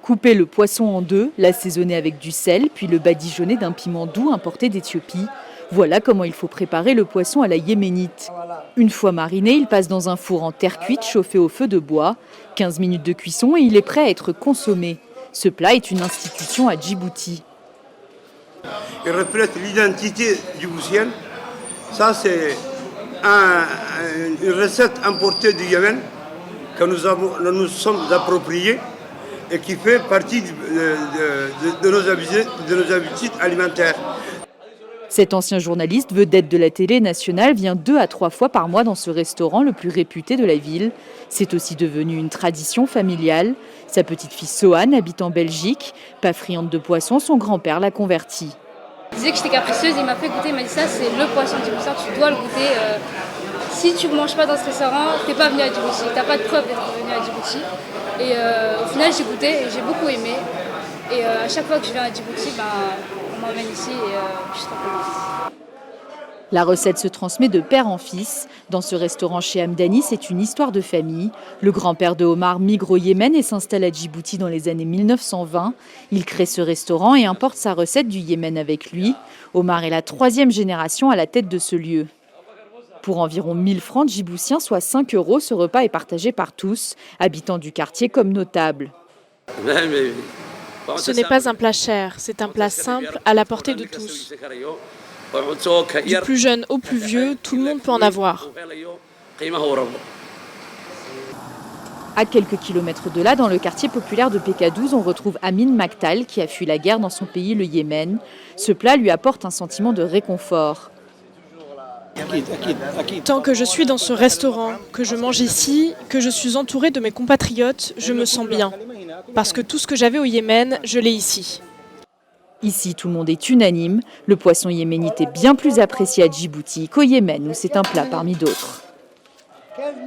Couper le poisson en deux, l'assaisonner avec du sel, puis le badigeonner d'un piment doux importé d'Éthiopie. Voilà comment il faut préparer le poisson à la yéménite. Une fois mariné, il passe dans un four en terre cuite chauffé au feu de bois. 15 minutes de cuisson et il est prêt à être consommé. Ce plat est une institution à Djibouti. Il reflète l'identité djiboutienne. Ça, c'est une recette importée du Yémen que nous sommes appropriés et qui fait partie de nos habitudes alimentaires. Cet ancien journaliste, vedette de la télé nationale, vient 2 à 3 fois par mois dans ce restaurant le plus réputé de la ville. C'est aussi devenu une tradition familiale. Sa petite-fille Sohan habite en Belgique. Pas friande de poisson, son grand-père l'a convertie. Il disait que j'étais capricieuse, il m'a fait goûter, il m'a dit ça c'est le poisson djiboutien, tu dois le goûter. Si tu ne manges pas dans ce restaurant, tu n'es pas venu à Djibouti, tu n'as pas de preuve d'être venu à Djibouti. Et au final j'ai goûté et j'ai beaucoup aimé. Et à chaque fois que je viens à Djibouti, on m'emmène ici et je suis trop contente. La recette se transmet de père en fils. Dans ce restaurant chez Hamdani, c'est une histoire de famille. Le grand-père de Omar migre au Yémen et s'installe à Djibouti dans les années 1920. Il crée ce restaurant et importe sa recette du Yémen avec lui. Omar est la 3e génération à la tête de ce lieu. Pour environ 1000 francs djiboutiens, soit 5 €, ce repas est partagé par tous, habitants du quartier comme notables. Ce n'est pas un plat cher, c'est un plat simple à la portée de tous. Du plus jeune au plus vieux, tout le monde peut en avoir. À quelques kilomètres de là, dans le quartier populaire de PK12, on retrouve Amin Maktal qui a fui la guerre dans son pays, le Yémen. Ce plat lui apporte un sentiment de réconfort. Tant que je suis dans ce restaurant, que je mange ici, que je suis entourée de mes compatriotes, je me sens bien. Parce que tout ce que j'avais au Yémen, je l'ai ici. Ici, tout le monde est unanime. Le poisson yéménite est bien plus apprécié à Djibouti qu'au Yémen, où c'est un plat parmi d'autres.